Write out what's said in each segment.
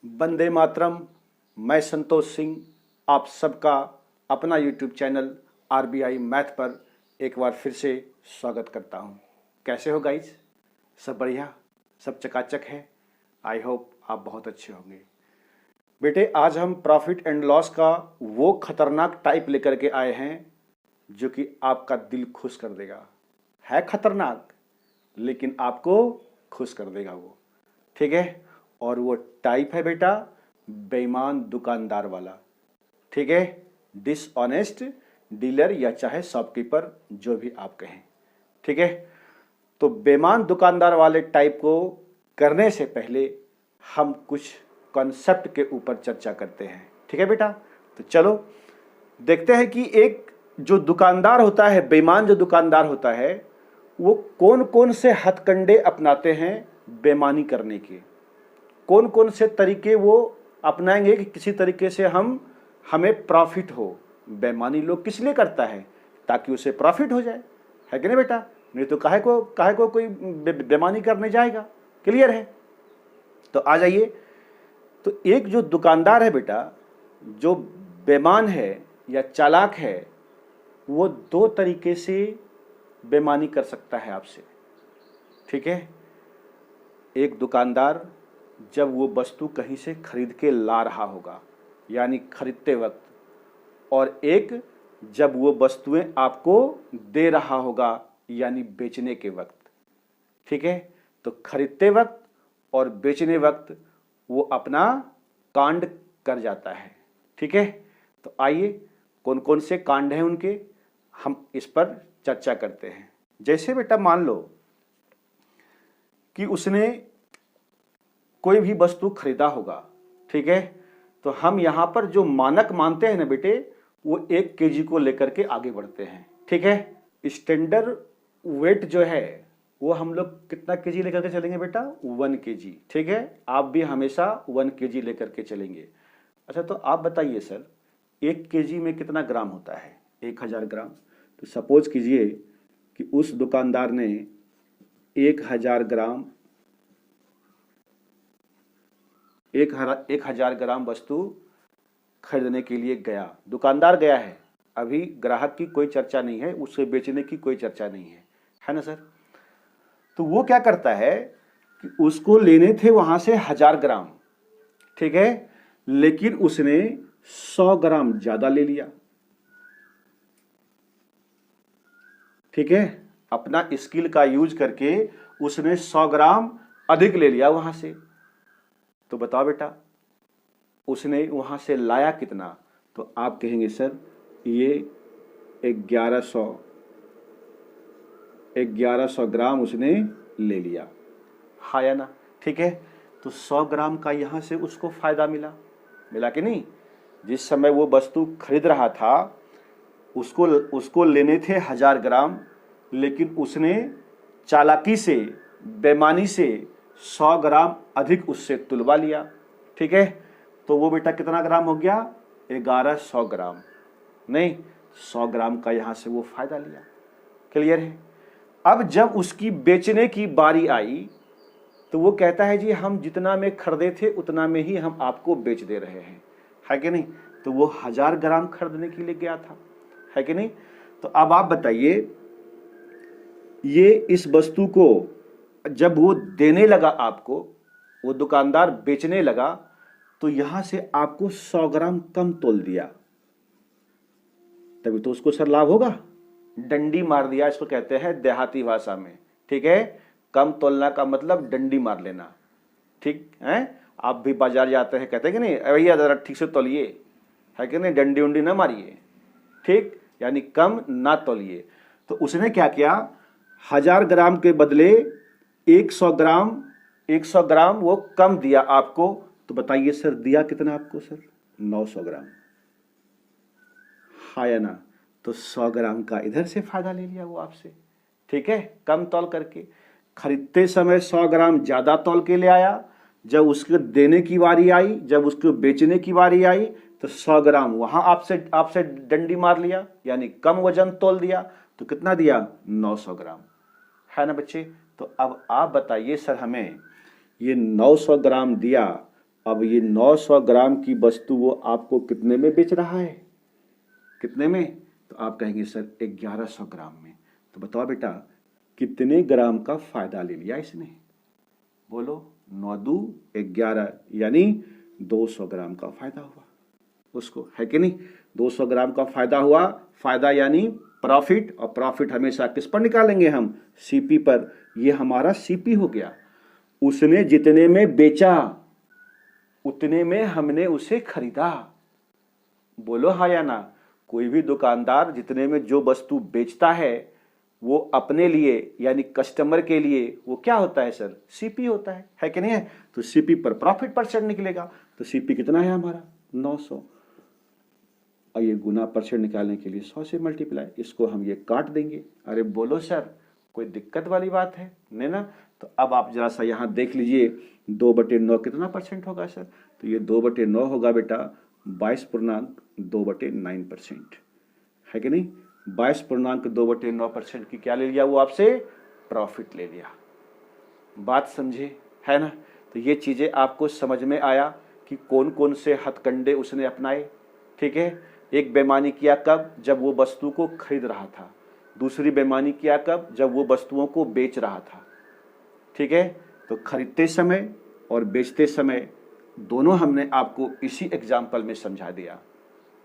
वंदे मातरम। मैं संतोष सिंह आप सबका अपना यूट्यूब चैनल आरबीआई मैथ पर एक बार फिर से स्वागत करता हूं। कैसे हो गाइज? सब बढ़िया, सब चकाचक है। आई होप आप बहुत अच्छे होंगे। बेटे, आज हम प्रॉफिट एंड लॉस का वो खतरनाक टाइप लेकर के आए हैं जो कि आपका दिल खुश कर देगा। है खतरनाक, लेकिन आपको खुश कर देगा वो, ठीक है। और वो टाइप है बेटा बेईमान दुकानदार वाला, ठीक है। डिसऑनेस्ट डीलर या चाहे शॉपकीपर, जो भी आप कहें, ठीक है। तो बेईमान दुकानदार वाले टाइप को करने से पहले हम कुछ कॉन्सेप्ट के ऊपर चर्चा करते हैं, ठीक है बेटा। तो चलो देखते हैं कि एक जो दुकानदार होता है, बेईमान जो दुकानदार होता है, वो कौन कौन से हथकंडे अपनाते हैं बेईमानी करने के। कौन कौन से तरीके वो अपनाएंगे कि किसी तरीके से हमें प्रॉफिट हो। बेईमानी लोग किस लिए करता है? ताकि उसे प्रॉफिट हो जाए, है कि नहीं बेटा? नहीं तो काहे को कोई बेईमानी करने जाएगा। क्लियर है? तो आ जाइए। तो एक जो दुकानदार है बेटा, जो बेईमान है या चालाक है, वो दो तरीके से बेईमानी कर सकता है आपसे, ठीक है। एक दुकानदार जब वो वस्तु कहीं से खरीद के ला रहा होगा, यानी खरीदते वक्त, और एक जब वो वस्तुएं आपको दे रहा होगा, यानी बेचने के वक्त, ठीक है। तो खरीदते वक्त और बेचने वक्त वो अपना कांड कर जाता है, ठीक है। तो आइए कौन कौन से कांड हैं उनके, हम इस पर चर्चा करते हैं। जैसे बेटा मान लो कि उसने कोई भी वस्तु खरीदा होगा, ठीक है। तो हम यहाँ पर जो मानक मानते हैं ना बेटे, वो 1 केजी को लेकर के आगे बढ़ते हैं, ठीक है। स्टैंडर्ड वेट जो है वो हम लोग कितना केजी लेकर के चलेंगे बेटा? 1 केजी, ठीक है। आप भी हमेशा 1 केजी लेकर के चलेंगे। अच्छा, तो आप बताइए सर, 1 केजी में कितना ग्राम होता है? 1000 ग्राम। तो सपोज कीजिए कि उस दुकानदार ने 1000 ग्राम 1000 ग्राम वस्तु खरीदने के लिए गया। दुकानदार गया है, अभी ग्राहक की कोई चर्चा नहीं है, उससे बेचने की कोई चर्चा नहीं है ना सर। तो वो क्या करता है कि उसको लेने थे वहां से 1000 ग्राम, ठीक है, लेकिन उसने 100 ग्राम ज्यादा ले लिया, ठीक है। अपना स्किल का यूज करके उसने 100 ग्राम अधिक ले लिया वहां से। तो बताओ बेटा, उसने वहां से लाया कितना? तो आप कहेंगे सर ये 1100 ग्राम उसने ले लिया, हाँ या ना? ठीक है। तो 100 ग्राम का यहां से उसको फायदा मिला कि नहीं? जिस समय वो वस्तु खरीद रहा था, उसको लेने थे 1000 ग्राम, लेकिन उसने चालाकी से, बेईमानी से 100 ग्राम अधिक उससे तुलवा लिया, ठीक है। तो वो बेटा कितना ग्राम हो गया? 1100 ग्राम, नहीं 100 ग्राम का यहां से वो फायदा लिया। क्लियर है? अब जब उसकी बेचने की बारी आई तो वो कहता है जी हम जितना में खरीदे थे उतना में ही हम आपको बेच दे रहे हैं, है कि नहीं? तो वो 1000 ग्राम खरीदने के लिए गया था, है कि नहीं? तो अब आप बताइए, ये इस वस्तु को जब वो देने लगा आपको, वो दुकानदार बेचने लगा, तो यहां से आपको 100 ग्राम कम तोल दिया, तभी तो उसको सर लाभ होगा। डंडी मार दिया, इसको कहते हैं देहाती भाषा में, ठीक है। कम तोलना का मतलब डंडी मार लेना, ठीक है। आप भी बाजार जाते हैं, कहते हैं कि नहीं, भैया जरा ठीक से तोलिए, है कि नहीं, डंडी उंडी ना मारिए, ठीक, यानी कम ना तोलिए। तो उसने क्या किया, 1000 ग्राम के बदले 100 ग्राम वो कम दिया आपको। तो बताइए सर दिया कितना आपको? सर 900 ग्राम, हाँ या ना? तो 100 ग्राम का इधर से फायदा ले लिया वो आपसे, ठीक है, कम तौल करके। खरीदते समय 100 ग्राम ज्यादा तौल के ले आया, जब उसको देने की बारी आई, जब उसको बेचने की बारी आई, तो 100 ग्राम वहां आपसे डंडी मार लिया, यानी कम वजन तोल दिया। तो कितना दिया? 900 ग्राम, है ना बच्चे? तो अब आप बताइए सर, हमें ये 900 ग्राम दिया अब ये 900 ग्राम की वस्तु वो आपको कितने में बेच रहा है, कितने में? तो आप कहेंगे सर 1100 ग्राम में। तो बताओ बेटा कितने ग्राम का फायदा ले लिया इसने? बोलो 9 दू 11 यानी 200 ग्राम का फायदा हुआ उसको, है कि नहीं? 200 ग्राम का फायदा हुआ। फायदा यानी प्रॉफिट, और प्रॉफिट हमेशा किस पर निकालेंगे हम? सीपी पर। ये हमारा सीपी हो गया। उसने जितने में बेचा उतने में हमने उसे खरीदा। बोलो हाँ या ना? कोई भी दुकानदार जितने में जो वस्तु बेचता है वो अपने लिए यानी कस्टमर के लिए वो क्या होता है सर? सीपी होता है कि नहीं है? तो सीपी पर प्रॉफिट परसेंट निकलेगा। तो सीपी कितना है हमारा? 900। और ये गुना परसेंट निकालने के लिए 100 से मल्टीप्लाई, इसको हम ये काट देंगे। अरे बोलो सर कोई दिक्कत वाली बात है नहीं ना? तो अब आप जरा सा यहाँ देख लीजिए 2/9 कितना परसेंट होगा सर? तो ये 2/9 होगा बेटा 22.2/9%, है कि नहीं? 22.2/9% की क्या ले लिया वो आपसे? प्रॉफिट ले लिया। बात समझे, है ना? तो ये चीजें आपको समझ में आया कि कौन कौन से हथकंडे उसने अपनाए। ठीक है, एक बेईमानी किया कब? जब वो वस्तु को खरीद रहा था। दूसरी बेईमानी किया कब? जब वो वस्तुओं को बेच रहा था। ठीक है, तो खरीदते समय और बेचते समय दोनों हमने आपको इसी एग्जाम्पल में समझा दिया।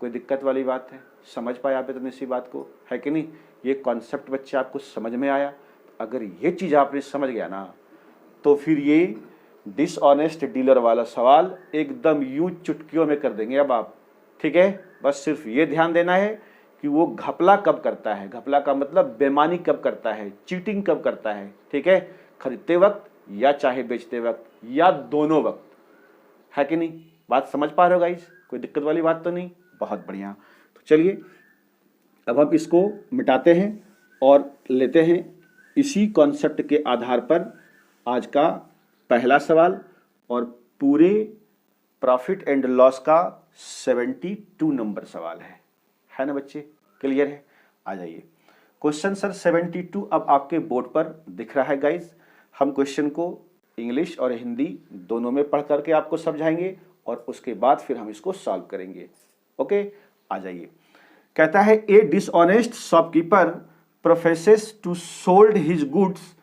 कोई दिक्कत वाली बात है? समझ पाए आप इतनी सी बात को, है कि नहीं? ये कॉन्सेप्ट बच्चे आपको समझ में आया? अगर ये चीज़ आपने समझ गया ना तो फिर ये डिसऑनेस्ट डीलर वाला सवाल एकदम यूं चुटकियों में कर देंगे अब आप। ठीक है, बस सिर्फ ये ध्यान देना है कि वो घपला कब करता है। घपला का मतलब बेईमानी कब करता है, चीटिंग कब करता है। ठीक है, खरीदते वक्त या चाहे बेचते वक्त या दोनों वक्त, है कि नहीं? बात समझ पा रहे हो गाइस? कोई दिक्कत वाली बात तो नहीं? बहुत बढ़िया। तो चलिए अब हम इसको मिटाते हैं और लेते हैं इसी कॉन्सेप्ट के आधार पर आज का पहला सवाल, और पूरे प्रॉफिट एंड लॉस का 72 नंबर सवाल है ना बच्चे? क्लियर है? आ जाइए। क्वेश्चन सर 72 अब आपके बोर्ड पर दिख रहा है गाइज। हम क्वेश्चन को इंग्लिश और हिंदी दोनों में पढ़ करके आपको समझाएंगे और उसके बाद फिर हम इसको सॉल्व करेंगे। ओके, आ जाइए। कहता है a dishonest shopkeeper professes to sold his goods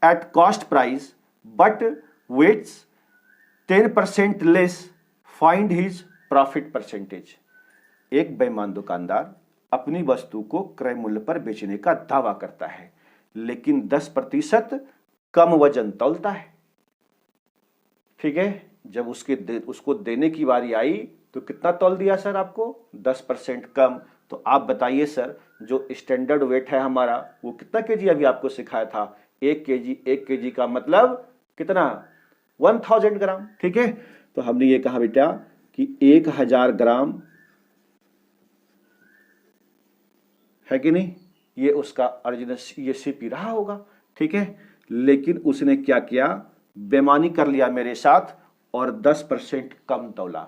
at cost price but weights 10% less, find his profit percentage. एक बेईमान दुकानदार अपनी वस्तु को क्रय मूल्य पर बेचने का दावा करता है लेकिन 10% कम वजन तौलता है। ठीक है, जब उसको देने की बारी आई तो कितना तौल दिया सर आपको? 10% कम। तो आप बताइए सर जो स्टैंडर्ड वेट है हमारा वो कितना केजी अभी आपको सिखाया था? 1 केजी। 1 केजी का मतलब कितना? 1000 ग्राम। ठीक है, तो हमने ये कहा बेटा कि 1000 ग्राम, है कि नहीं? ये उसका ओरिजिनल ये सीपी रहा होगा। ठीक है, लेकिन उसने क्या किया? बेईमानी कर लिया मेरे साथ और 10% कम तौला।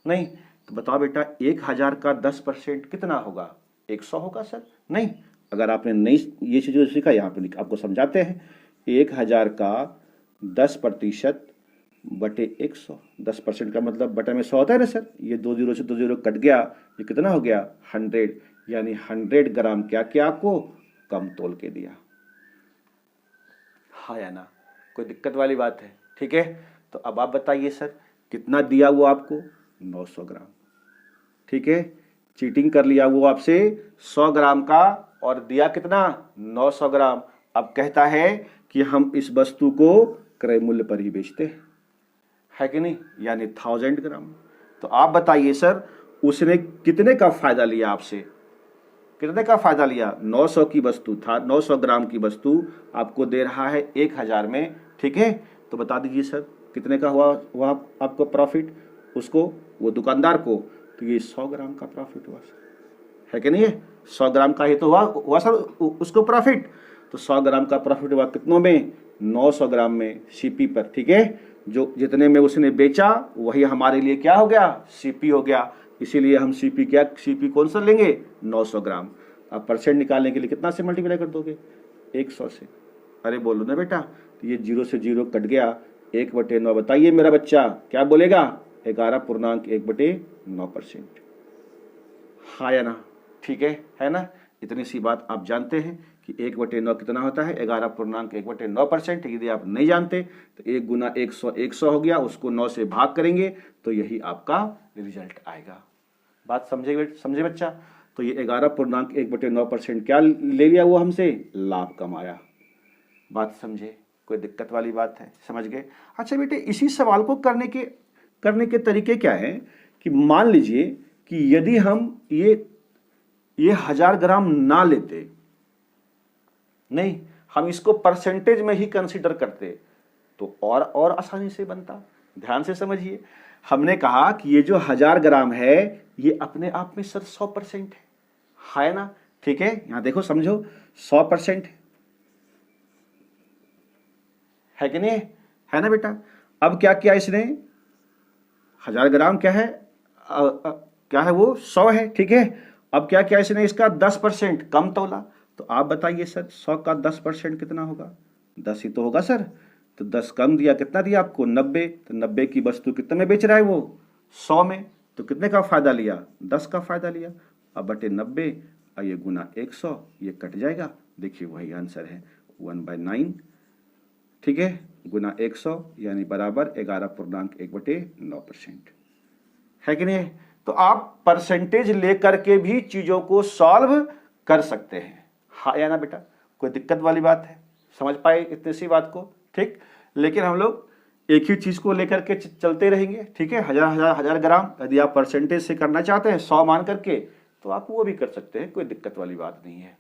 नहीं तो बताओ बेटा 1000 का 10% कितना होगा? 100 होगा सर? नहीं, अगर आपने नहीं ये चीज सीखा यहाँ पे आपको समझाते हैं। 1000 का 10% बटे 100, 10% का मतलब बटे में 100 होता है ना सर? ये 2 जीरो से 2 जीरो कट गया, ये कितना हो गया? 100, यानी 100 ग्राम क्या क्या आपको कम तोल के दिया। हाँ या ना? कोई दिक्कत वाली बात है? ठीक है, तो अब आप बताइए सर कितना दिया वो आपको? 900 ग्राम। ठीक है, चीटिंग कर लिया वो आपसे 100 ग्राम का और दिया कितना? 900 ग्राम। अब कहता है कि हम इस वस्तु को क्रय मूल्य पर ही बेचते हैं, है कि नहीं? यानी 1000 ग्राम। तो आप बताइए सर उसने कितने का फायदा लिया आपसे? कितने का फायदा लिया? 900 की वस्तु था, 900 ग्राम की वस्तु आपको दे रहा है 1000 में। ठीक है, तो बता दीजिए सर कितने का हुआ आपको प्रॉफिट? उसको, वो दुकानदार को, तो ये 100 ग्राम का प्रॉफिट हुआ सर, है कि नहीं? 100 ग्राम का ही तो हुआ सर उसको प्रॉफिट। तो 100 ग्राम का प्रॉफिट हुआ कितनों में? 900 ग्राम में सीपी पर। ठीक है, जो जितने में उसने बेचा वही हमारे लिए क्या हो गया? सीपी हो गया। इसीलिए हम सीपी कौन सा लेंगे? 900 ग्राम। अब परसेंट निकालने के लिए कितना से मल्टीप्लाई कर दोगे? 100 से। अरे बोलो ना बेटा, तो ये 0 से 0 कट गया, 1/9। बताइए मेरा बच्चा क्या बोलेगा? 11.1/9%। हाँ या ना? ठीक है ना? इतनी सी बात आप जानते हैं कि 1/9 कितना होता है? 11.1/9%। यदि आप नहीं जानते तो 1 गुना 100 हो गया, उसको 9 से भाग करेंगे तो यही आपका रिजल्ट आएगा। बात समझे बच्चा? तो ये 11.1/9% क्या ले लिया वो हमसे? लाभ कमाया। बात समझे? कोई दिक्कत वाली बात है? समझ गए? अच्छा बेटे, इसी सवाल को करने के तरीके क्या है कि मान लीजिए कि यदि हम ये 1000 ग्राम ना लेते, नहीं, हम इसको परसेंटेज में ही कंसीडर करते तो और आसानी से बनता। ध्यान से समझिए, हमने कहा कि ये जो 1000 ग्राम है ये अपने आप में सर 100% है ना? ठीक है, यहां देखो, समझो, 100% है कि नहीं? है ना बेटा? अब क्या किया इसने? 1000 ग्राम क्या है? क्या है वो? 100 है। ठीक है, अब क्या किया इसने? इसका 10% कम तोला। तो आप बताइए सर, 100 का 10% कितना होगा? 10 ही तो होगा सर। तो 10 कम दिया, कितना दिया आपको? 90। तो 90 की वस्तु कितने में बेच रहा है वो? 100 में। तो कितने का फायदा लिया? 10 का फायदा लिया। अब बटे 90 और ये गुना 100, ये कट जाएगा। देखिए वही आंसर है, 1/9। ठीक है, गुना 100 यानी बराबर 11.1/9%। है कि नहीं? तो आप परसेंटेज लेकर के भी चीजों को सॉल्व कर सकते हैं। हाँ या ना बेटा? कोई दिक्कत वाली बात है? समझ पाए इतनी सी बात को? ठीक, लेकिन हम लोग एक ही चीज को लेकर के चलते रहेंगे। ठीक है, हजार ग्राम यदि आप परसेंटेज से करना चाहते हैं 100 मान करके, तो आप वो भी कर सकते हैं, कोई दिक्कत वाली बात नहीं है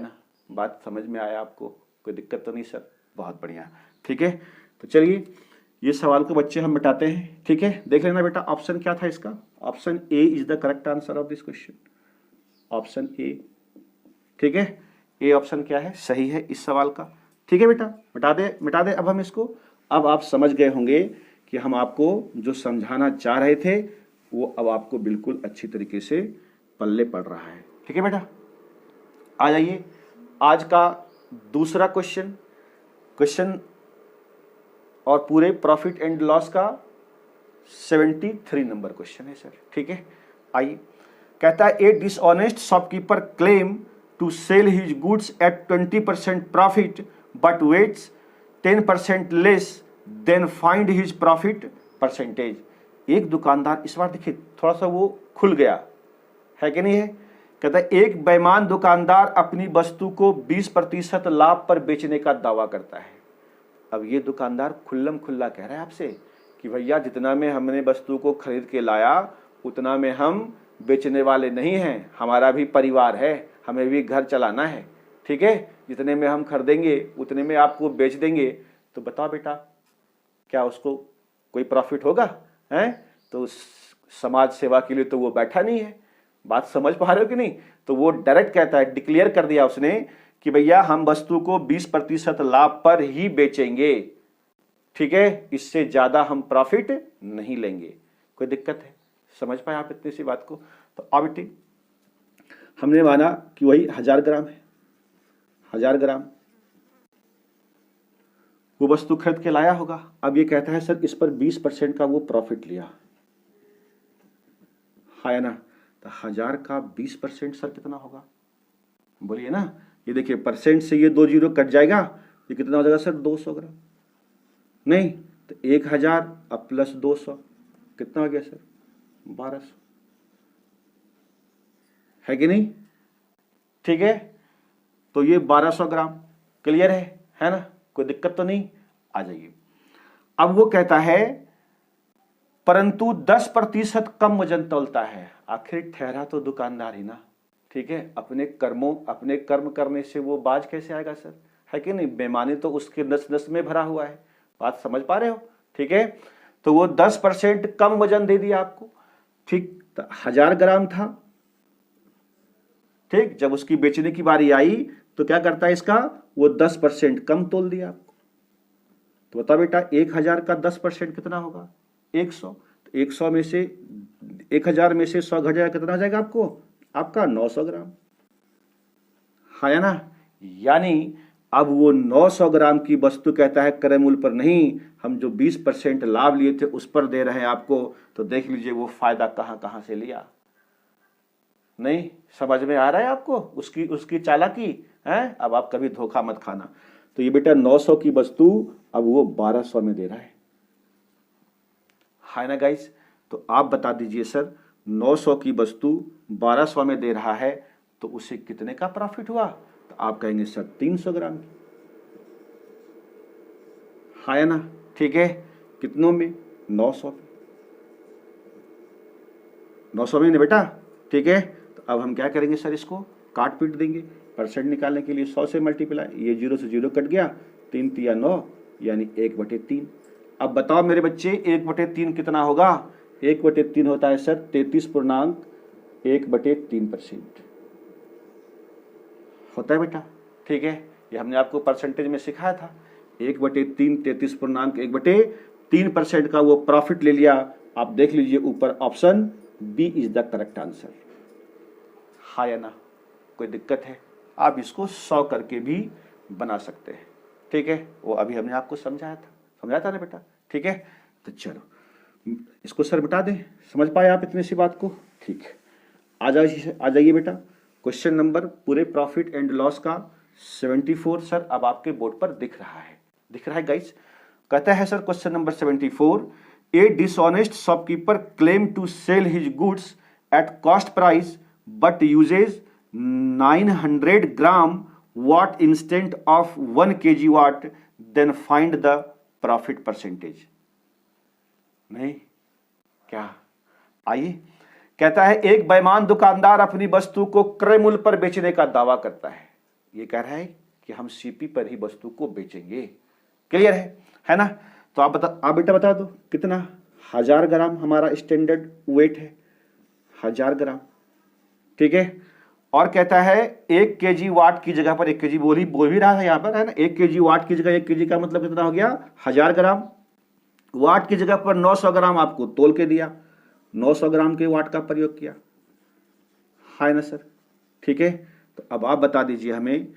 ना? बात समझ में आया आपको? कोई दिक्कत तो नहीं सर? बहुत बढ़िया। ठीक है, तो चलिए ये सवाल को बच्चे हम मिटाते हैं। ठीक है, देख लेना बेटा, ऑप्शन क्या था इसका? Option A is the correct answer of this question. Option A. ठीक है, ए ऑप्शन क्या है? सही है इस सवाल का। ठीक है बेटा, मिटा दे अब हम इसको। अब आप समझ गए होंगे कि हम आपको जो समझाना चाह रहे थे वो अब आपको बिल्कुल अच्छी तरीके से पल्ले पड़ रहा है। ठीक है बेटा, आ जाइए आज का दूसरा क्वेश्चन और पूरे प्रॉफिट एंड लॉस का 73 नंबर क्वेश्चन है सर। ठीक है, आइए। कहता है, a dishonest shopkeeper claim to sell his goods at 20% profit but weights 10% less then find his profit percentage. एक दुकानदार, इस बार देखिए थोड़ा सा वो खुल गया है कि नहीं है? कहता है, एक बेईमान दुकानदार अपनी वस्तु को 20% लाभ पर बेचने का दावा करता है। अब ये दुकानदार खुल्लम खुल्ला कह रहा है आपसे कि भैया जितना में हमने वस्तु को खरीद के लाया उतना में हम बेचने वाले नहीं हैं, हमारा भी परिवार है, हमें भी घर चलाना है। ठीक है, जितने में हम खरीदेंगे उतने में आपको बेच देंगे। तो बताओ बेटा, क्या उसको कोई प्रॉफिट होगा? है तो समाज सेवा के लिए तो वो बैठा नहीं है। बात समझ पा रहे हो कि नहीं? तो वो डायरेक्ट कहता है, डिक्लेयर कर दिया उसने कि भैया हम वस्तु को 20% लाभ पर ही बेचेंगे। ठीक है, इससे ज्यादा हम प्रॉफिट नहीं लेंगे। कोई दिक्कत है? समझ पाए आप इतनी सी बात को? तो अब बेटी हमने माना कि वही 1000 ग्राम है, 1000 ग्राम वो वस्तु खरीद के लाया होगा। अब ये कहता है सर इस पर 20% का वो प्रॉफिट लिया, है ना? तो 1000 का 20% सर कितना होगा? बोलिए ना। ये देखिए परसेंट से ये 2 जीरो कट जाएगा, ये कितना हो जाएगा सर? 200 ग्राम। नहीं तो 1000 अब प्लस 200 कितना हो गया सर? 1200। है कि नहीं? ठीक है, तो ये 1200 ग्राम क्लियर है ना? कोई दिक्कत तो नहीं? आ जाइए। अब वो कहता है परंतु 10% कम वजन तौलता है। आखिर ठहरा तो दुकानदार ही ना। ठीक है, अपने कर्म करने से वो बाज कैसे आएगा सर? है कि नहीं? बेईमानी तो उसके नस नस में भरा हुआ है। बात समझ पा रहे हो? ठीक है, तो वो 10% कम वजन दे दिया आपको। ठीक, तो 1000 ग्राम था। ठीक, जब उसकी बेचने की बारी आई तो क्या करता है इसका? वो 10% कम तोल दिया आपको। तो बता बेटा 1000 का 10% कितना होगा? 100। तो 100 में से 1000 में से 100 घट जाएगा, कितना आ जाएगा आपको? आपका 900 ग्राम। हाँ या ना? यानी अब वो 900 ग्राम की वस्तु कहता है क्रय मूल्य पर नहीं, हम जो 20% लाभ लिए थे उस पर दे रहे हैं आपको। तो देख लीजिए वो फायदा कहां कहां से लिया। नहीं समझ में आ रहा है आपको उसकी चालाकी है। अब आप कभी धोखा मत खाना। तो ये बेटा 900 की वस्तु अब वो 1200 में दे रहा है ना गाइस। तो आप बता दीजिए सर 900 की वस्तु 1200 में दे रहा है तो उसे कितने का प्रॉफिट हुआ। तो आप कहेंगे सर 300 ग्राम की, है ना। ठीक है, कितनों में, 900 में, 900 में बेटा। ठीक है, तो अब हम क्या करेंगे सर, इसको काट पीट देंगे। परसेंट निकालने के लिए 100 से मल्टीप्लाई, ये 0 से 0 कट गया, 3 तिया 9 यानी 1/3। अब बताओ मेरे बच्चे 1/3 कितना होगा। 1/3 होता है सर 33.1/3% होता है बेटा। ठीक है, ये हमने आपको परसेंटेज में सिखाया था। 1/3 33.1/3% का वो प्रॉफिट ले लिया। आप देख लीजिए ऊपर option B is the correct answer, हाँ या ना। कोई दिक्कत है, आप इसको 100 करके भी बना सकते हैं। ठीक है, वो अभी हमने आपको समझाया था ना बेटा। ठीक है, तो चलो इसको सर बता दें, समझ पाए आप इतनी सी बात को। ठीक है, आ जाइए बेटा। क्वेश्चन नंबर पूरे प्रॉफिट एंड लॉस का 74 सर अब आपके बोर्ड पर दिख रहा है गाइस। कहता है sir question number 74, a dishonest shopkeeper claim to sell his goods at cost price but uses 900 gram watt instant of 1 kg watt, then find the profit percentage. नहीं क्या, आइए। कहता है एक बेईमान दुकानदार अपनी वस्तु को क्रय मूल्य पर बेचने का दावा करता है। ये कह रहा है कि हम सीपी पर ही वस्तु को बेचेंगे। क्लियर है ना। तो आप बेटा बता दो कितना। 1000 ग्राम हमारा स्टैंडर्ड वेट है, 1000 ग्राम। ठीक है, और कहता है 1 kg वाट की जगह पर 1 kg बोल भी रहा था यहाँ पर, है ना। 1 kg वाट की जगह 1 kg का मतलब कितना हो गया, 1000 ग्राम। वाट की जगह पर 900 ग्राम आपको तोल के दिया, 900 ग्राम के वाट का प्रयोग किया, है ना सर। ठीक है, तो अब आप बता दीजिए हमें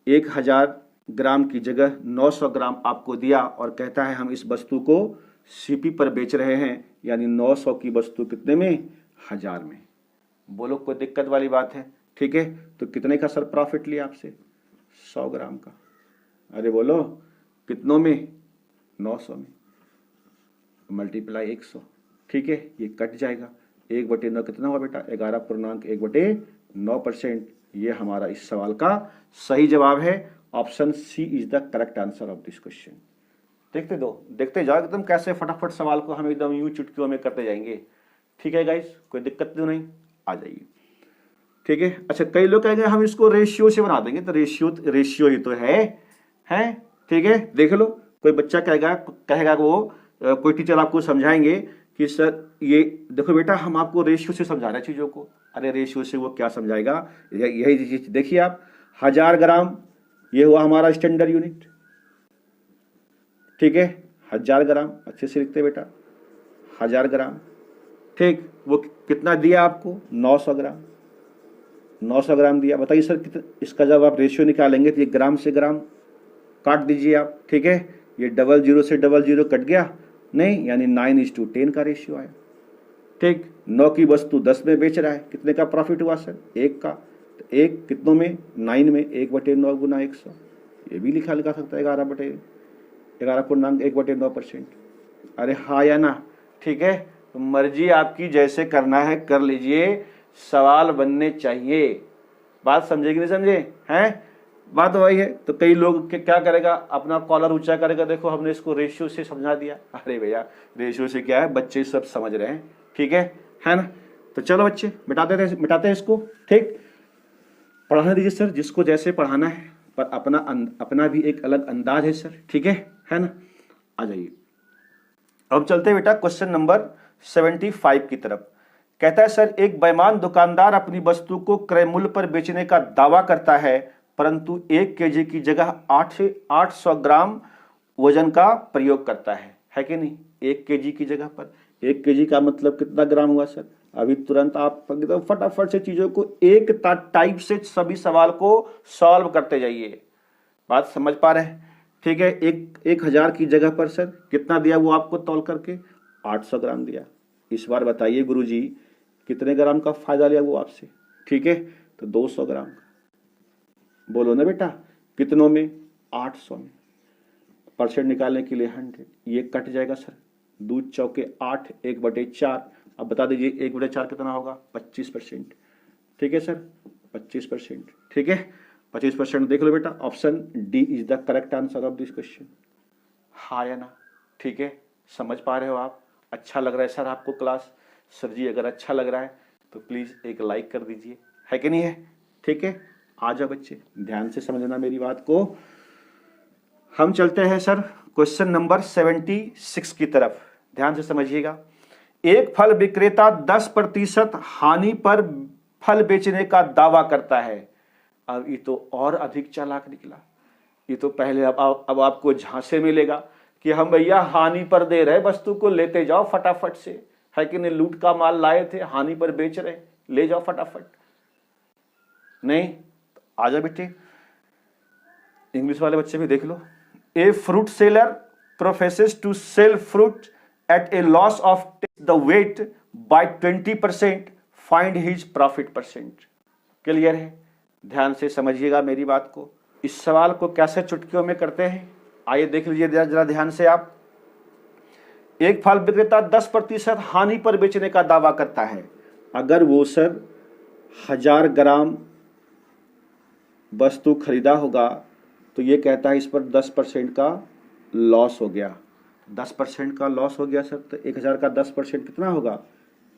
1000 ग्राम की जगह 900 ग्राम आपको दिया और कहता है हम इस वस्तु को सीपी पर बेच रहे हैं, यानी 900 की वस्तु कितने में, 1000 में। बोलो कोई दिक्कत वाली बात है। ठीक है, तो कितने का सर प्रॉफिट लिया आपसे, 100 ग्राम का। अरे बोलो कितनों में, 900 में, मल्टीप्लाई 100। ठीक है, ये कट जाएगा, 1/9 कितना हुआ बेटा, 11.1/9%। ये हमारा इस सवाल का सही जवाब है। Option C is the correct answer of this question. देखते जाओ एकदम कैसे फटाफट सवाल को हम एकदम यूं चुटकियों में करते जाएंगे। ठीक है गाइस, कोई दिक्कत तो नहीं, आ जाइए। ठीक है, अच्छा कई लोग कहेंगे हम इसको रेशियो से बना देंगे, तो रेशियो ही तो है। ठीक है, देख लो कोई बच्चा कहेगा वो कोई टीचर आपको समझाएंगे कि सर ये देखो बेटा हम आपको रेशियो से समझा रहे हैं चीजों को। अरे रेशियो से वो क्या समझाएगा, यही चीज देखिए आप, 1000 ग्राम ये हुआ हमारा स्टैंडर्ड यूनिट। ठीक है, 1000 ग्राम अच्छे से लिखते बेटा, 1000 ग्राम। ठीक, वो कितना दिया आपको, 900 ग्राम। 900 ग्राम दिया। बताइए सर कितना, इसका जब आप रेशियो निकालेंगे तो ये ग्राम से ग्राम काट दीजिए आप। ठीक है, ये 00 से 00 कट गया नहीं, यानी 9:10 का रेशियो आया। ठीक, 9 की वस्तु 10 में बेच रहा है, कितने का प्रॉफिट हुआ सर, 1 का। तो 1 कितनों में, 9 में, 1/9 गुना 100। ये भी लगा सकता है 11.1/9%। अरे हाँ या ना। ठीक है, तो मर्जी आपकी, जैसे करना है कर लीजिए, सवाल बनने चाहिए। बात समझे कि नहीं समझे हैं, बात वही है। तो कई लोग क्या करेगा, अपना कॉलर ऊंचा करेगा, देखो हमने इसको रेशियो से समझा दिया। अरे भैया रेशियो से क्या है, बच्चे सब समझ रहे हैं। ठीक है ना। तो चलो बच्चे मिटाते हैं इसको। ठीक, पढ़ाने दीजिए सर जिसको जैसे पढ़ाना है, पर अपना भी एक अलग अंदाज है सर। ठीक है ना। आ जाइए, अब चलते बेटा क्वेश्चन नंबर 75 की तरफ। कहता है सर एक बेईमान दुकानदार अपनी वस्तु को क्रय मूल्य पर बेचने का दावा करता है, परंतु 1 kg की जगह 800 ग्राम वजन का प्रयोग करता है कि नहीं। 1 kg की जगह पर 1 kg का मतलब कितना ग्राम हुआ सर। अभी तुरंत आप एकदम फटाफट से चीजों को एक टाइप से सभी सवाल को सॉल्व करते जाइए। बात समझ पा रहे हैं? ठीक है, 1000 की जगह पर सर कितना दिया वो आपको तौल करके 800 ग्राम दिया। इस बार बताइए गुरुजी कितने ग्राम का फायदा लिया वो आपसे? ठीक है, तो 200 ग्राम का। बोलो ना बेटा, कितनों में? 800 में। परसेंट निकालने के लिए 100, ये कट जाएगा सर। 2 चौके 8, 1/4। अब बता दीजिए 1/4 कितना होगा? 25%। ठीक है सर, 25%। ठीक है, 25% देख लो बेटा, option D is the correct answer of this question. हाँ या ना? ठीक है, समझ पा रहे हो आप? अच्छा लग रहा है सर आपको क्लास? सर जी अगर अच्छा लग रहा है तो प्लीज़ एक लाइक कर दीजिए, है कि नहीं है? ठीक है, आ जाओ बच्चे, ध्यान से समझना मेरी बात को। हम चलते हैं सर क्वेश्चन नंबर 76 की तरफ। ध्यान से समझिएगा। एक फल विक्रेता 10% हानि पर फल बेचने का दावा करता है। अब ये तो और अधिक चालाक निकला। ये तो पहले अब आपको झांसे मिलेगा कि हम भैया हानि पर दे रहे, वस्तु को लेते जाओ फटाफट से, है कि नहीं? लूट का माल लाए थे, हानि पर बेच रहे, ले जाओ फटाफट। नहीं, आ जाओ बेटे, इंग्लिश वाले बच्चे भी देख लो। A fruit seller professes to sell fruit at a loss of the weight by 20%, find his profit percent. Clear है? ध्यान से समझिएगा मेरी बात को। इस सवाल को कैसे चुटकियों में करते हैं आइए देख लीजिए जरा ध्यान से आप। एक फल विक्रेता 10% हानि पर बेचने का दावा करता है। अगर वो सर 1000 ग्राम वस्तु खरीदा होगा तो ये कहता है इस पर 10% का लॉस हो गया। 10% का लॉस हो गया सर, तो 1000 का 10% कितना होगा?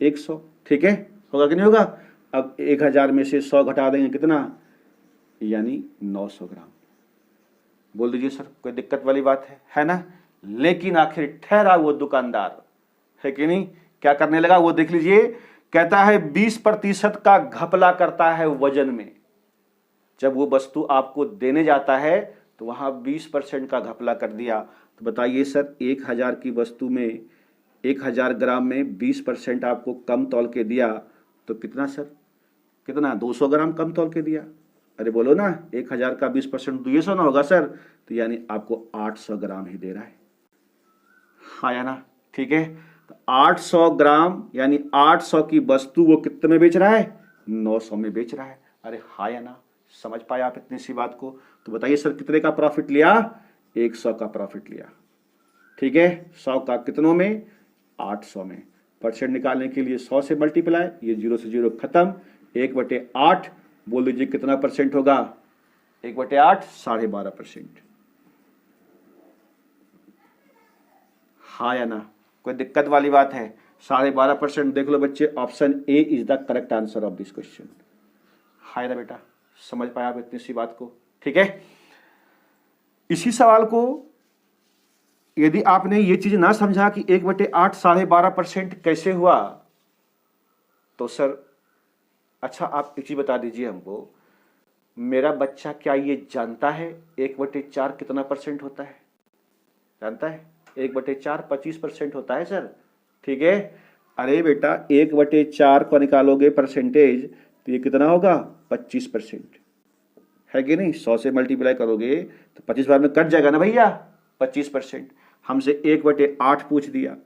100। ठीक है, होगा कि नहीं होगा? अब 1000 में से 100 घटा देंगे, कितना? यानी 900 ग्राम। बोल दीजिए सर कोई दिक्कत वाली बात है ना? लेकिन आखिर ठहरा वो दुकानदार, है कि नहीं? क्या करने लगा वो देख लीजिए। कहता है 20% का घपला करता है वजन में। जब वो वस्तु आपको देने जाता है तो वहां 20% का घपला कर दिया। तो बताइए सर 1000 की वस्तु में 1000 ग्राम में 20% आपको कम तौल के दिया तो कितना सर? कितना? 200 ग्राम कम तौल के दिया। अरे बोलो ना, 1000 का 20% 200 ना होगा सर, तो यानी आपको 800 ग्राम ही दे रहा है। हाँ या ना? ठीक है, तो 800 ग्राम यानी 800 की वस्तु वो कितने में बेच रहा है? 900 में बेच रहा है। अरे हाँ या ना? समझ पाए आप इतनी सी बात को? तो बताइए सर कितने का प्रॉफिट लिया? 100 का प्रॉफिट लिया। ठीक है, 100 का कितनों में? 800 में। परसेंट निकालने के लिए 100 से मल्टीप्लाई, ये 0 से 0 खत्म, 1/8। बोल दीजिए कितना परसेंट होगा? 1/8 12.5%। हाँ या ना? कोई दिक्कत वाली बात है? 12.5% देख लो बच्चे, option A is the correct answer of this question. हाय ना बेटा, समझ पाया आप इतनी सी बात को? ठीक है, इसी सवाल को यदि आपने ये चीज ना समझा कि 1/8 12.5% कैसे हुआ, तो सर अच्छा आप एक चीज बता दीजिए हमको, मेरा बच्चा क्या ये जानता है 1/4 कितना परसेंट होता है? जानता है? 1/4 25% होता है सर। ठीक है, अरे बेटा 1/4 को निकालोगे परसेंटेज तो ये कितना होगा? 25%, है कि नहीं? 100 से मल्टीप्लाई करोगे तो 25 बार में कट जाएगा ना भैया, 25%। हमसे 1/8 पूछ दिया।